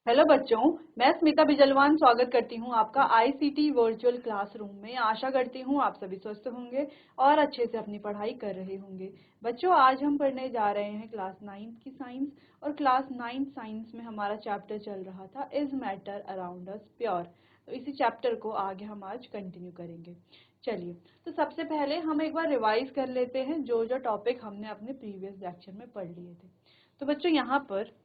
Hello बच्चों, मैं स्मिता बिजलवान स्वागत करती हूँ आपका आईसीटी वर्चुअल क्लासरूम में। आशा करती हूँ आप सभी स्वस्थ होंगे और अच्छे से अपनी पढ़ाई कर रहे होंगे। बच्चों, आज हम पढ़ने जा रहे हैं क्लास 9 की साइंस और क्लास 9 साइंस में हमारा चैप्टर चल रहा था is matter around us pure. तो इसी चैप्टर को आगे हम आज कंटिन्यू करेंगे। चलिए, तो सबसे पहले हम एक बार रिवाइज कर लेते हैं जो जो टॉपिक हमने अपने प्रीवियस लेक्चर में पढ़ लिए थे। तो बच्चों, यहाँ पर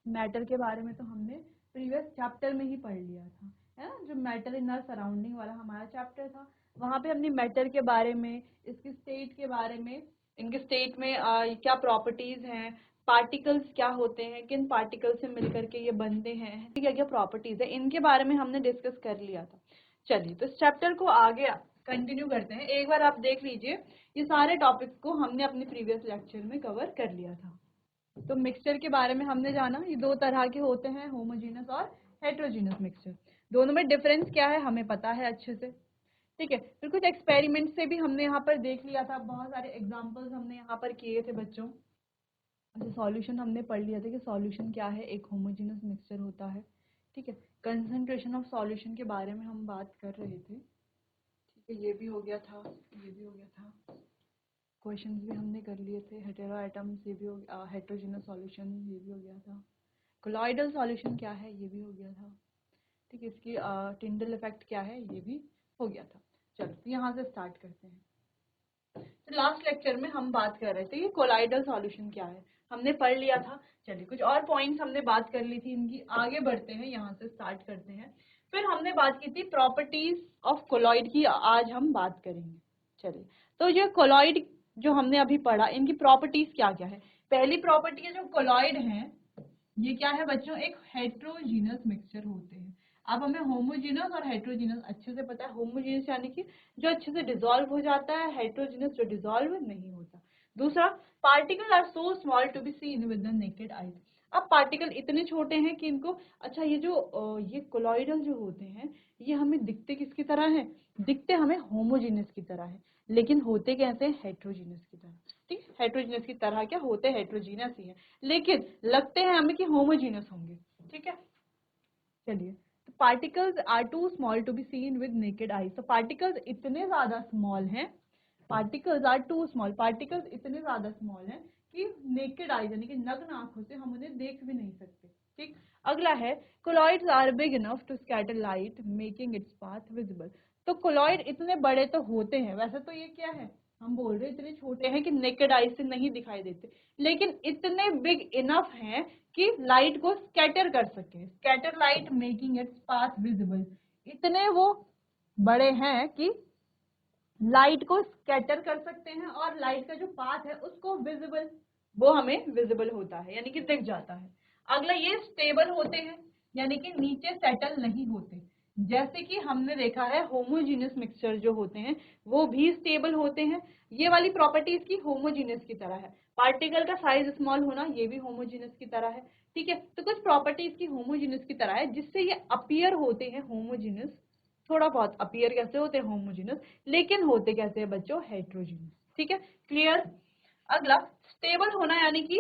मैटर के बारे में तो हमने प्रीवियस चैप्टर में ही पढ़ लिया था, है ना। जो मैटर इन आवर सराउंडिंग वाला हमारा चैप्टर था, वहाँ पे हमने मैटर के बारे में, इसकी स्टेट के बारे में, इनके स्टेट में क्या प्रॉपर्टीज हैं, पार्टिकल्स क्या होते हैं, किन पार्टिकल से मिलकर के ये बनते हैं, क्या क्या प्रॉपर्टीज है, इनके बारे में हमने डिस्कस कर लिया था। चलिए, तो इस चैप्टर को आगे कंटिन्यू करते हैं। एक बार आप देख लीजिए, ये सारे टॉपिक्स को हमने अपने प्रीवियस लेक्चर में कवर कर लिया था। तो मिक्सचर के बारे में हमने जाना, ये दो तरह के होते हैं, होमोजीनस और हेट्रोजीनस मिक्सचर। दोनों में डिफरेंस क्या है हमें पता है अच्छे से, ठीक है। फिर कुछ एक्सपेरिमेंट से भी हमने यहाँ पर देख लिया था, बहुत सारे एग्जांपल्स हमने यहाँ पर किए थे बच्चों। अच्छा, सॉल्यूशन हमने पढ़ लिया था कि सॉल्यूशन क्या है, एक होमोजीनस मिक्सचर होता है, ठीक है। कंसंट्रेशन ऑफ सॉल्यूशन के बारे में हम बात कर रहे थे, ठीक है। ये भी हो गया था, ये भी हो गया था। क्वेश्चंस भी हमने कर लिए थे। हेटेरो एटम्स, ये भी हो गया। हेट्रोजीनस सॉल्यूशन, ये भी हो गया था। कोलॉइडल सॉल्यूशन क्या है, ये भी हो गया था, ठीक है। इसकी टिंडल इफेक्ट क्या है, ये भी हो गया था। चलो, तो यहाँ से स्टार्ट करते हैं। तो लास्ट लेक्चर में हम बात कर रहे थे कि कोलॉइडल सॉल्यूशन क्या है, हमने पढ़ लिया था। चलिए, कुछ और पॉइंट्स हमने बात कर ली थी इनकी, आगे बढ़ते हैं, यहाँ से स्टार्ट करते हैं। फिर हमने बात की थी प्रॉपर्टीज ऑफ कोलॉइड की, आज हम बात करेंगे। चलिए, तो ये कोलॉइड जो हमने अभी पढ़ा, इनकी प्रॉपर्टीज क्या क्या है। पहली प्रॉपर्टी है, जो कोलॉइड है ये क्या है बच्चों, एक हेट्रोजीनस मिक्सचर होते हैं। अब हमें होमोजीनस और हेट्रोजीनस अच्छे से पता है। होमोजीनस यानी कि जो अच्छे से डिसॉल्व हो जाता है, हेट्रोजीनस जो डिसॉल्व नहीं होता। दूसरा, particle are so small to be seen with the naked eyes. अब पार्टिकल इतने छोटे हैं कि इनको, अच्छा, ये जो ये कोलॉइडल जो होते हैं, ये हमें दिखते किसकी तरह है, दिखते हमें होमोजीनस की तरह है, लेकिन होते कैसे, हेट्रोजीनस की तरह, ठीक। हेट्रोजीनस की तरह क्या होते, हेट्रोजीनस ही है, लेकिन लगते हैं हमें कि होमोजीनस होंगे, ठीक है। चलिए, तो particles are too small to be seen with naked eyes. तो पार्टिकल्स इतने ज्यादा स्मॉल हैं, particles are too small, particles इतने ज्यादा स्मॉल हैं कि नेकेड आईज यानी कि नग्न आंखों से हम उन्हें देख भी नहीं सकते, ठीक। अगला है, colloids are big enough to scatter light making its path visible. तो कोलॉइड इतने बड़े तो होते हैं, वैसे तो ये क्या है, हम बोल रहे हैं इतने छोटे हैं कि नेकेड आईज से नहीं दिखाई देते, लेकिन इतने बिग इनफ हैं कि लाइट को स्कैटर कर सके, scatter light making its path visible. इतने वो बड़े हैं कि लाइट को स्कैटर कर सकते हैं और लाइट का जो पाथ है उसको विजिबल, वो हमें विजिबल होता है, यानी कि दिख जाता है। अगला, ये स्टेबल होते हैं, यानी कि नीचे सेटल नहीं होते। जैसे कि हमने देखा है होमोजीनियस मिक्सचर जो होते हैं वो भी स्टेबल होते हैं। ये वाली प्रॉपर्टी इसकी होमोजीनियस की तरह है। पार्टिकल का साइज स्मॉल होना, ये भी होमोजीनियस की तरह है, ठीक है। तो कुछ प्रॉपर्टी इसकी होमोजीनियस की तरह है, जिससे ये अपीयर होते हैं होमोजीनियस। थोड़ा बहुत अपीयर कैसे होते हैं, होमोजीनस, लेकिन होते कैसे हैं बच्चों, हेट्रोजीनस, ठीक है। क्लियर। अगला, स्टेबल होना, यानी कि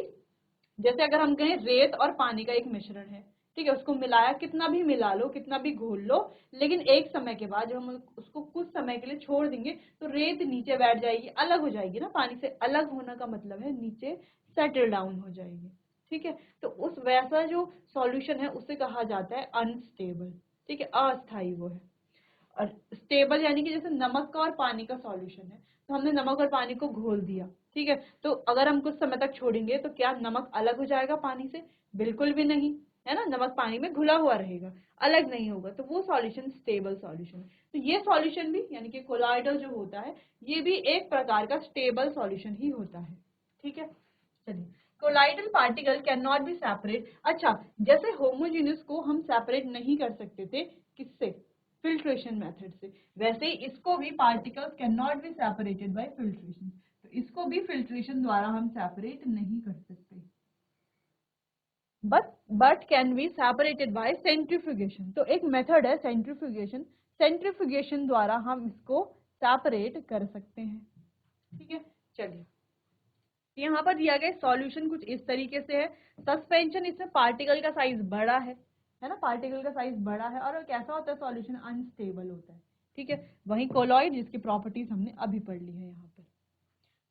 जैसे अगर हम कहें रेत और पानी का एक मिश्रण है, ठीक है, उसको मिलाया, कितना भी मिला लो, कितना भी घोल लो, लेकिन एक समय के बाद जब हम उसको कुछ समय के लिए छोड़ देंगे तो रेत नीचे बैठ जाएगी, अलग हो जाएगी ना। पानी से अलग होना का मतलब है नीचे सेटल डाउन हो जाएगी, ठीक है। तो उस वैसा जो सॉल्यूशन है उसे कहा जाता है अनस्टेबल, ठीक है, अस्थायी वो है। और स्टेबल यानी कि जैसे नमक का और पानी का सॉल्यूशन है, तो हमने नमक और पानी को घोल दिया, ठीक है, तो अगर हम कुछ समय तक छोड़ेंगे तो क्या नमक अलग हो जाएगा पानी से, बिल्कुल भी नहीं, है ना। नमक पानी में घुला हुआ रहेगा, अलग नहीं होगा, तो वो सॉल्यूशन स्टेबल सॉल्यूशन है। तो ये सॉल्यूशन भी, यानी कि कोलॉइडल जो होता है, ये भी एक प्रकार का स्टेबल सॉल्यूशन ही होता है, ठीक है। चलिए, colloidal particle can not be separate. अच्छा, जैसे होमोजेनियस को हम सेपरेट नहीं कर सकते थे, किससे, फिल्ट्रेशन मेथड से, वैसे ही इसको भी particles can not be separated by filtration. तो इसको भी फिल्ट्रेशन द्वारा हम सेपरेट नहीं कर सकते, but can be separated by centrifugation. तो एक मेथड है सेंट्रीफ्यूगेशन, सेंट्रीफ्यूगेशन द्वारा हम इसको सेपरेट कर सकते हैं, ठीक है। चलिए, यहाँ पर दिया गया सॉल्यूशन कुछ इस तरीके से है। सस्पेंशन, इसमें पार्टिकल का साइज बड़ा है ना, पार्टिकल का साइज बड़ा है और कैसा होता है सॉल्यूशन, अनस्टेबल होता है। ठीक है, वहीं कोलॉइड जिसकी प्रॉपर्टीज हमने अभी पढ़ ली है यहाँ पर।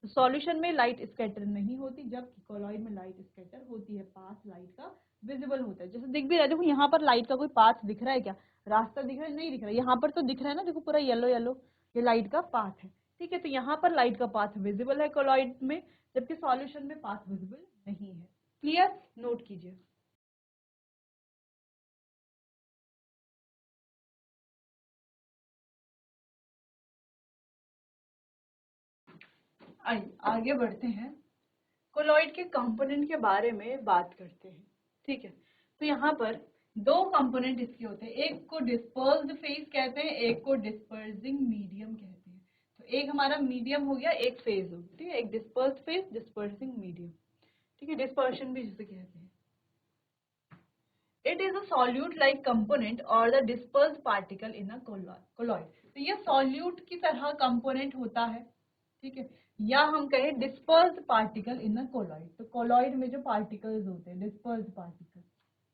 तो सॉल्यूशन में लाइट स्कैटर नहीं होती, जबकि कोलॉइड में लाइट स्कैटर होती है, पाथ लाइट का विजिबल होता है। जैसे दिख भी रहा है, देखो यहाँ पर लाइट का कोई पाथ दिख रहा है क्या, रास्ता दिख रहा है, नहीं दिख रहा है। यहाँ पर तो दिख रहा है ना, देखो पूरा येलो येलो, ये लाइट का पाथ है। ठीक है, तो यहाँ पर लाइट का पाथ विजिबल है कोलॉइड में, जबकि सॉल्यूशन में पाथ विजिबल नहीं है। क्लियर, नोट कीजिए। आइए आगे बढ़ते हैं, कोलॉइड के कंपोनेंट के बारे में बात करते हैं। ठीक है, तो यहाँ पर दो कंपोनेंट इसके होते हैं, एक को डिस्पर्स्ड फेज कहते हैं, एक को डिस्पर्सिंग मीडियम कहते हैं। तो एक हमारा मीडियम हो गया, एक फेज हो गया। ठीक है, एक डिस्पर्स्ड फेज, डिस्पर्सिंग मीडियम। ठीक है, डिस्पर्शन भी जिसे कहते हैं। It is a solute like component और the dispersed particle in a colloid. तो ये सॉल्यूट की तरह कंपोनेंट होता है। ठीक है, या हम कहें dispersed particle in a colloid. तो कोलॉइड में जो पार्टिकल्स होते हैं, डिस्पर्स्ड पार्टिकल।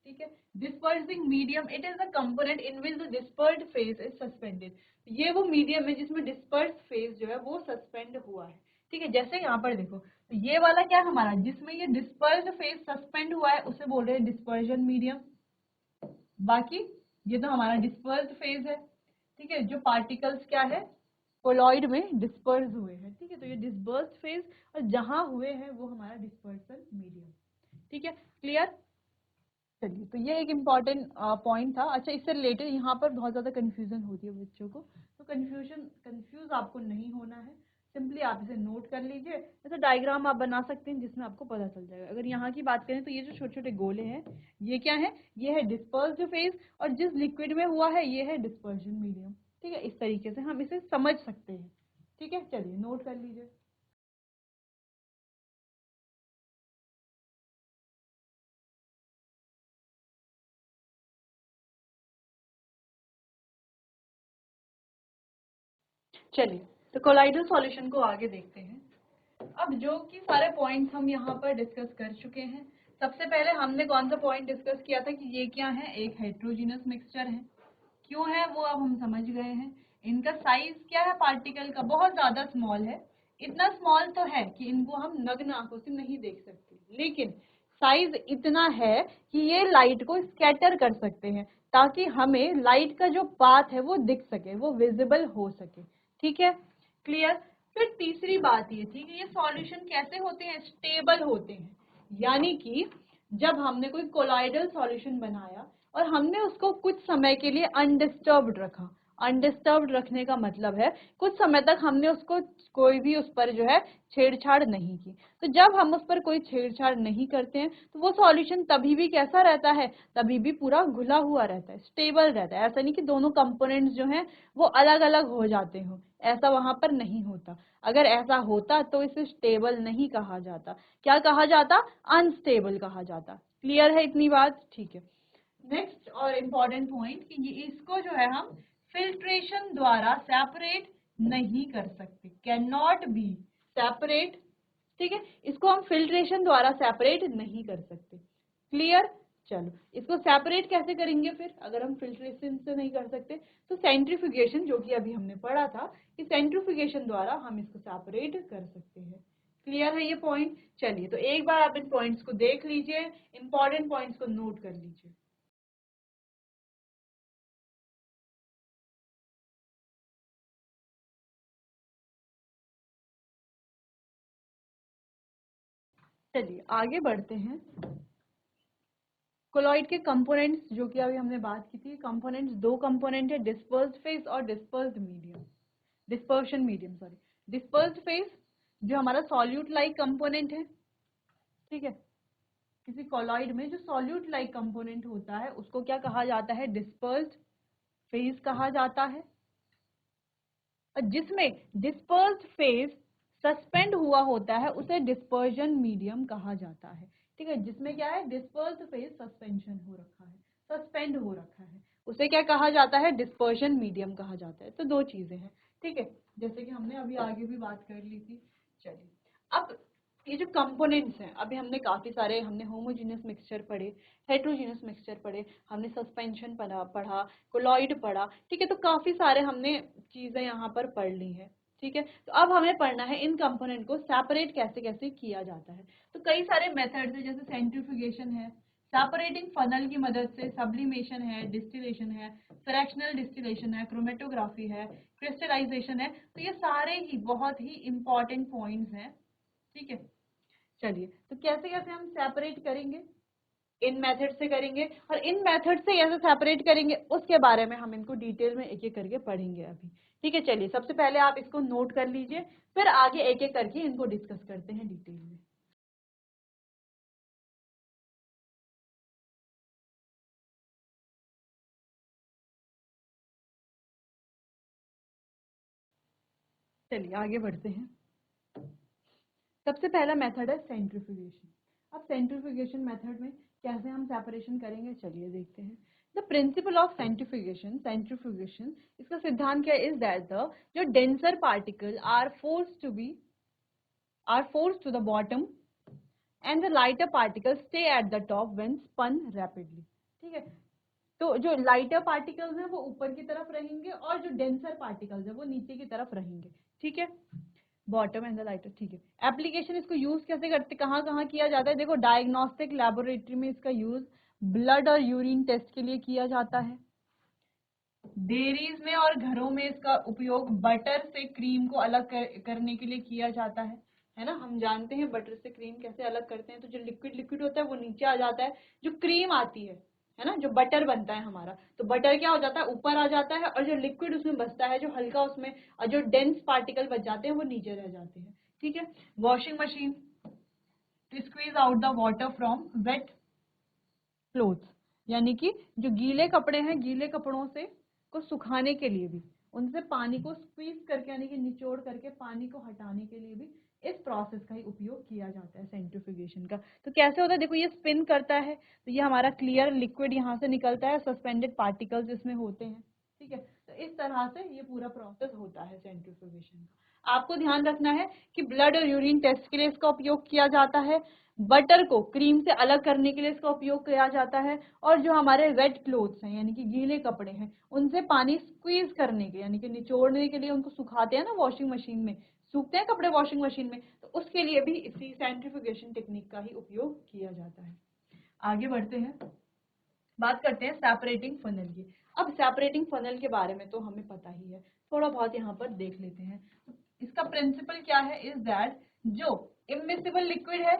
ठीक है, dispersing medium, it is a component in which the dispersed phase is suspended. ये वो मीडियम है जिसमें डिस्पर्स्ड फेज जो है वो सस्पेंड हुआ है। ठीक है, जैसे यहाँ पर देखो, तो ये वाला क्या है हमारा, जिसमें ये डिस्पर्स्ड फेज सस्पेंड हुआ है, उसे बोल रहे हैं डिस्पर्जन मीडियम। बाकी ये तो हमारा डिस्पर्स्ड फेज है। ठीक है, जो पार्टिकल्स क्या है कोलॉइड में डिस्पर्स हुए हैं। ठीक है, तो ये डिस्पर्स्ड फेज और जहां हुए हैं वो हमारा डिस्पर्सल मीडियम। ठीक है, क्लियर। चलिए, तो ये एक इम्पॉर्टेंट पॉइंट था। अच्छा, इससे रिलेटेड यहाँ पर बहुत ज़्यादा कन्फ्यूजन होती है बच्चों को, तो कंफ्यूज आपको नहीं होना है। सिंपली आप इसे नोट कर लीजिए, ऐसा डायग्राम आप बना सकते हैं जिसमें आपको पता चल जाएगा। अगर यहाँ की बात करें तो ये जो छोटे छोटे गोले हैं ये क्या है, ये है डिस्पर्स्ड फेज, और जिस लिक्विड में हुआ है ये है डिस्पर्जन मीडियम। ठीक है, इस तरीके से हम इसे समझ सकते हैं। ठीक है, चलिए नोट कर लीजिए। चलिए, तो कोलाइडल सॉल्यूशन को आगे देखते हैं। अब जो कि सारे पॉइंट्स हम यहाँ पर डिस्कस कर चुके हैं। सबसे पहले हमने कौन सा पॉइंट डिस्कस किया था कि ये क्या है, एक हेट्रोजीनस मिक्सचर है। क्यों है वो अब हम समझ गए हैं। इनका साइज क्या है पार्टिकल का, बहुत ज्यादा स्मॉल है। इतना स्मॉल तो है कि इनको हम नग्न आंखों से नहीं देख सकते, लेकिन साइज इतना है कि ये लाइट को स्कैटर कर सकते हैं, ताकि हमें लाइट का जो पाथ है वो दिख सके, वो विजिबल हो सके। ठीक है, क्लियर। फिर तीसरी बात ये थी कि ये सॉल्यूशन कैसे होते हैं, स्टेबल होते हैं। यानी कि जब हमने कोई कोलाइडल सॉल्यूशन बनाया और हमने उसको कुछ समय के लिए अनडिस्टर्ब्ड रखा, अनडिस्टर्ब्ड रखने का मतलब है कुछ समय तक हमने उसको कोई भी उस पर जो है छेड़छाड़ नहीं की। तो जब हम उस पर कोई छेड़छाड़ नहीं करते हैं तो वो सॉल्यूशन तभी भी कैसा रहता है, तभी भी पूरा घुला हुआ रहता है, स्टेबल रहता है। ऐसा नहीं कि दोनों कंपोनेंट्स जो हैं वो अलग अलग हो जाते हो, ऐसा वहां पर नहीं होता। अगर ऐसा होता तो इसे स्टेबल नहीं कहा जाता, क्या कहा जाता, अनस्टेबल कहा जाता। क्लियर है इतनी बात, ठीक है। नेक्स्ट और इम्पॉर्टेंट पॉइंट कि ये इसको जो है हम फिल्ट्रेशन द्वारा सेपरेट नहीं कर सकते, कैन नॉट बी सेपरेट। ठीक है, इसको हम फिल्ट्रेशन द्वारा सेपरेट नहीं कर सकते। क्लियर। चलो, इसको सेपरेट कैसे करेंगे फिर, अगर हम फिल्ट्रेशन से नहीं कर सकते तो सेंट्रीफ्यूगेशन, जो कि अभी हमने पढ़ा था कि सेंट्रीफ्यूगेशन द्वारा हम इसको सेपरेट कर सकते हैं। क्लियर है ये पॉइंट। चलिए, तो एक बार आप इन पॉइंट्स को देख लीजिए, इंपॉर्टेंट पॉइंट्स को नोट कर लीजिए। चलिए आगे बढ़ते हैं। कोलॉइड के कंपोनेंट्स, जो कि अभी हमने बात की थी, कंपोनेंट्स दो कंपोनेंट है, डिस्पर्स्ड फेज और dispersed medium, dispersion medium sorry. Dispersed phase जो हमारा सॉल्यूट लाइक कंपोनेंट है। ठीक है, किसी कोलॉइड में जो सॉल्यूट लाइक कंपोनेंट होता है उसको क्या कहा जाता है, डिस्पर्स्ड फेज कहा जाता है। और जिसमें डिस्पर्स्ड फेज सस्पेंड हुआ होता है उसे डिस्पर्जन मीडियम कहा जाता है। ठीक है, जिसमें क्या है, डिस्पर्स्ड फेज सस्पेंशन हो रखा है, सस्पेंड हो रखा है, उसे क्या कहा जाता है, डिस्पर्जन मीडियम कहा जाता है। तो दो चीजें हैं। ठीक है, जैसे कि हमने अभी आगे भी बात कर ली थी। चलिए, अब ये जो कंपोनेंट्स हैं, अभी हमने काफी सारे, हमने होमोजीनियस मिक्सचर पढ़े, हेट्रोजीनियस मिक्सचर पढ़े, हमने सस्पेंशन पढ़ा, कोलॉइड पढ़ा, ठीक है। तो काफी सारे हमने चीजें यहाँ पर पढ़ ली हैं, ठीक है। तो अब हमें पढ़ना है इन कंपोनेंट को सेपरेट कैसे कैसे किया जाता है। तो कई सारे मेथड्स है, जैसे सेंट्रीफ्यूगेशन है, सेपरेटिंग फनल की मदद से, सब्लिमेशन है, डिस्टिलेशन है, फ्रैक्शनल डिस्टिलेशन है, क्रोमेटोग्राफी है, क्रिस्टलाइजेशन है। तो ये सारे ही बहुत ही इंपॉर्टेंट पॉइंट्स हैं, ठीक है। चलिए, तो कैसे कैसे हम सेपरेट करेंगे, इन मेथड से करेंगे, और इन मेथड से कैसे सेपरेट करेंगे उसके बारे में हम इनको डिटेल में एक एक करके पढ़ेंगे अभी, ठीक है। चलिए, सबसे पहले आप इसको नोट कर लीजिए, फिर आगे एक एक करके इनको डिस्कस करते हैं डिटेल में। चलिए आगे बढ़ते हैं। सबसे पहला मेथड है सेंट्रीफ्यूगेशन। अब सेंट्रीफ्यूगेशन मेथड में कैसे हम सेपरेशन करेंगे, चलिए देखते हैं। द प्रिंसिपल ऑफ सेंट्रीफ्यूगेशन, इसका सिद्धांत क्या इज दैट द जो denser particle are forced to the bottom and the lighter particles stay at the top when spun rapidly, ठीक है। तो जो लाइटर पार्टिकल्स हैं वो ऊपर की तरफ रहेंगे और जो डेंसर पार्टिकल्स हैं वो नीचे की तरफ रहेंगे, ठीक है। बॉटम एंड द लाइटर, ठीक है। एप्लीकेशन इसको यूज कैसे करते, कहाँ कहाँ किया जाता है, देखो डायग्नोस्टिक लेबोरेटरी में इसका यूज ब्लड और यूरिन टेस्ट के लिए किया जाता है, डेयरीज में और घरों में इसका उपयोग बटर से क्रीम को अलग करने के लिए किया जाता है ना। हम जानते हैं बटर से क्रीम कैसे अलग करते हैं। तो जो लिक्विड लिक्विड होता है वो नीचे आ जाता है, जो क्रीम आती है ना, जो बटर बनता है हमारा, तो बटर क्या हो जाता है, ऊपर आ जाता है, और जो लिक्विड उसमें बचता है, जो हल्का उसमें, और जो डेंस पार्टिकल बच जाते हैं वो नीचे रह जाते हैं, ठीक है। Washing machine to squeeze out the water from wet clothes, यानी कि जो गीले कपड़े हैं, गीले कपड़ों से को सुखाने के लिए भी, उनसे पानी को स्क्वीज करके यानी कि निचोड़ करके पानी को हटाने के लिए भी इस प्रोसेस का ही उपयोग किया जाता है सेंट्रीफ्यूगेशन का। तो कैसे होता है, देखो ये स्पिन करता है, तो ये हमारा क्लियर लिक्विड यहाँ से निकलता है, सस्पेंडेड पार्टिकल्स इसमें होते हैं, ठीक है। तो इस तरह से ये पूरा प्रोसेस होता है सेंट्रीफ्यूगेशन का। आपको ध्यान रखना है कि ब्लड और यूरिन टेस्ट के लिए इसका उपयोग किया जाता है, बटर को क्रीम से अलग करने के लिए इसका उपयोग किया जाता है, और जो हमारे वेट क्लोथ्स हैं यानी कि गीले कपड़े हैं उनसे पानी स्क्वीज करने के यानी कि निचोड़ने के लिए, उनको सुखाते हैं ना वॉशिंग मशीन में, सूखते हैं कपड़े वॉशिंग मशीन में, तो उसके लिए भी इसी सेंट्रीफ्यूगेशन टेक्निक का ही उपयोग किया जाता है। आगे बढ़ते हैं, बात करते हैं सेपरेटिंग फनल की। अब सेपरेटिंग फनल के बारे में तो हमें पता ही है, थोड़ा बहुत यहाँ पर देख लेते हैं। इसका प्रिंसिपल क्या है इज दैट जो इमिसिबल लिक्विड है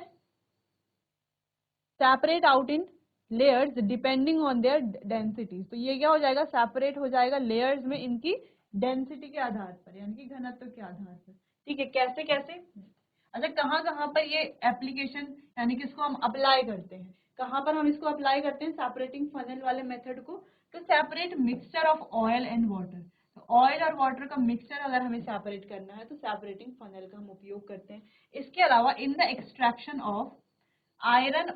separate out in layers depending on their density. तो ये क्या हो जाएगा, सेपरेट हो जाएगा लेयर्स में इनकी डेंसिटी के आधार पर, यानी कि घनत्व के आधार पर, ठीक है। कैसे कैसे, अच्छा कहाँ कहाँ पर ये एप्लीकेशन यानी कि इसको हम अप्लाई करते हैं, कहाँ पर हम इसको अप्लाई करते हैं सेपरेटिंग फनल वाले मेथड को, तो separate mixture of oil and water. तो ऑयल और वाटर का मिक्सचर अगर हमें सेपरेट करना है तो सेपरेटिंग फनल का हम उपयोग करते हैं। इसके अलावा in the extraction of iron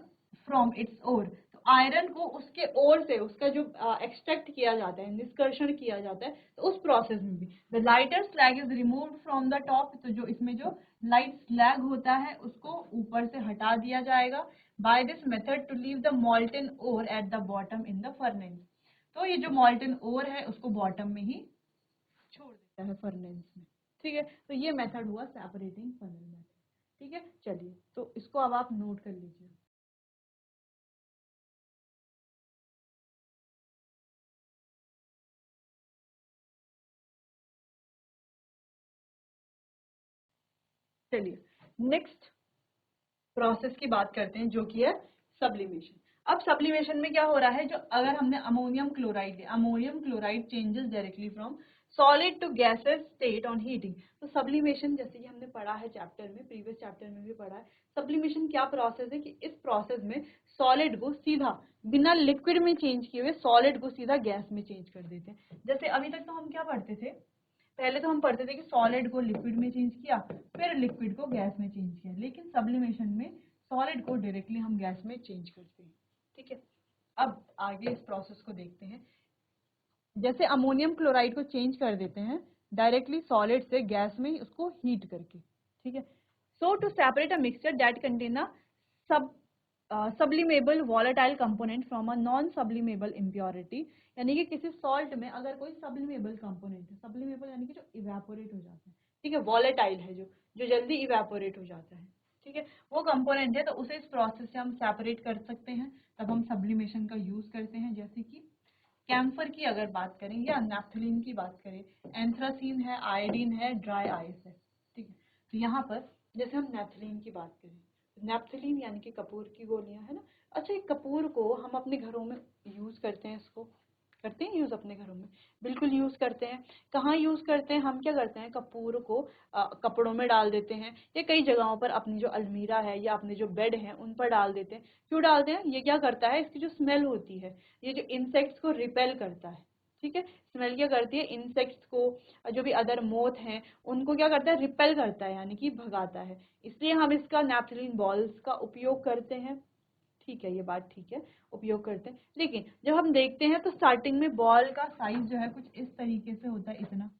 from its ore, तो आयरन को उसके ओर से, उसका जो एक्सट्रैक्ट किया जाता है, निष्कर्षण किया जाता है, तो उस प्रोसेस में भी the lighter slag is removed from the top, तो जो इसमें जो लाइट स्लैग होता है उसको ऊपर से हटा दिया जाएगा, by this method to leave the molten ore at the bottom in the furnace. तो ये जो मॉल्टन ओर है उसको बॉटम में ही छोड़ देता है फर्नेस में, ठीक है। तो ये मेथड हुआ सेपरेटिंग फनल मेथड, ठीक है। चलिए, तो इसको अब आप नोट कर लीजिए। चलिए, नेक्स्ट प्रोसेस की बात करते हैं जो कि है सब्लिमेशन। अब सब्लिमेशन में क्या हो रहा है, जो अगर हमने अमोनियम क्लोराइड लिया, ammonium chloride changes directly from solid to gases state on heating. तो सब्लिमेशन जैसे कि हमने पढ़ा है चैप्टर में, प्रीवियस चैप्टर में भी पढ़ा है, सब्लिमेशन क्या प्रोसेस है कि इस प्रोसेस में सॉलिड को सीधा बिना लिक्विड में चेंज किए हुए सॉलिड को सीधा गैस में चेंज कर देते हैं। जैसे अभी तक तो हम क्या पढ़ते थे, पहले तो हम पढ़ते थे कि सॉलिड को लिक्विड में चेंज किया, फिर लिक्विड को गैस में चेंज किया, लेकिन सब्लिमेशन में सॉलिड को डायरेक्टली हम गैस में चेंज करते हैं, ठीक है। अब आगे इस प्रोसेस को देखते हैं। जैसे अमोनियम क्लोराइड को चेंज कर देते हैं डायरेक्टली सॉलिड से गैस में उसको हीट करके, ठीक है। So to separate a mixture that contain a sublimable volatile component from a non sublimable impurity, यानी कि किसी सॉल्ट में अगर कोई सबलिमेबल कंपोनेंट है, सबलिमेबल यानी कि जो इवेपोरेट हो जाता है, ठीक है, वॉलेटाइल है, जो जल्दी इवेपोरेट हो जाता है, ठीक है, वो कंपोनेंट है, तो उसे इस प्रोसेस से हम सेपरेट कर सकते हैं, तब हम सब्लिमेशन का यूज करते हैं। जैसे कि कैम्फर की अगर बात करें या नैप्थलीन की बात करें, एंथ्रासीन है, आयोडीन है, ड्राई आइस है, ठीक है। तो यहाँ पर जैसे हम नैप्थलीन की बात करें, नैप्थलीन यानी कि कपूर की गोलियां है ना। अच्छा, एक कपूर को हम अपने घरों में यूज करते हैं, इसको करते हैं यूज अपने घरों में, बिल्कुल यूज करते हैं। कहाँ यूज करते हैं, हम क्या करते हैं, कपूर को कपड़ों में डाल देते हैं, या कई जगहों पर अपनी जो अलमीरा है या अपने जो बेड है उन पर डाल देते हैं। क्यों डालते हैं, ये क्या करता है, इसकी जो स्मेल होती है, ये जो इंसेक्ट्स को रिपेल करता है, ठीक है। स्मेल क्या करती है, इंसेक्ट्स को, जो भी अदर मोथ हैं उनको क्या करता है, रिपेल करता है, यानी कि भगाता है। इसलिए हम इसका नैप्थलीन बॉल्स का उपयोग करते हैं, ठीक है, ये बात ठीक है, उपयोग करते हैं। लेकिन जब हम देखते हैं तो स्टार्टिंग में बॉल का साइज जो है कुछ इस तरीके से होता है, इतना,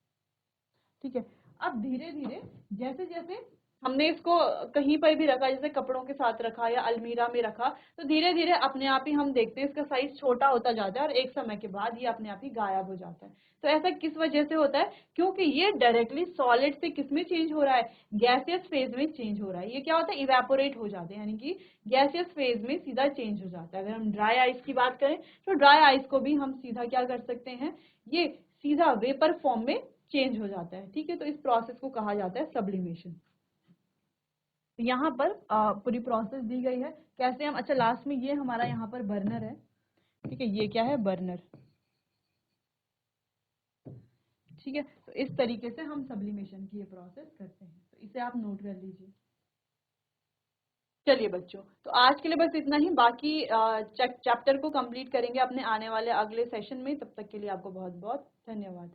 ठीक है। अब धीरे धीरे जैसे जैसे हमने इसको कहीं पर भी रखा, जैसे कपड़ों के साथ रखा या अलमीरा में रखा, तो धीरे धीरे अपने आप ही हम देखते हैं इसका साइज छोटा होता जाता है और एक समय के बाद ये अपने आप ही गायब हो जाता है। तो ऐसा किस वजह से होता है, क्योंकि ये डायरेक्टली सॉलिड से किस में चेंज हो रहा है, गैसियस फेज में चेंज हो रहा है। ये क्या होता है, इवेपोरेट हो जाते हैं, यानी कि गैसियस फेज में सीधा चेंज हो जाता है। अगर हम ड्राई आइस की बात करें तो ड्राई आइस को भी हम सीधा क्या कर सकते हैं, ये सीधा वेपर फॉर्म में चेंज हो जाता है, ठीक है। तो इस प्रोसेस को कहा जाता है सब्लिमेशन। तो यहाँ पर पूरी प्रोसेस दी गई है कैसे हम, अच्छा लास्ट में ये हमारा यहाँ पर बर्नर है, ठीक है, ये क्या है, बर्नर, ठीक है। तो इस तरीके से हम सब्लिमेशन की ये प्रोसेस करते हैं, तो इसे आप नोट कर लीजिए। चलिए बच्चों, तो आज के लिए बस इतना ही, बाकी चैप्टर को कंप्लीट करेंगे अपने आने वाले अगले सेशन में। तब तक के लिए आपको बहुत बहुत धन्यवाद।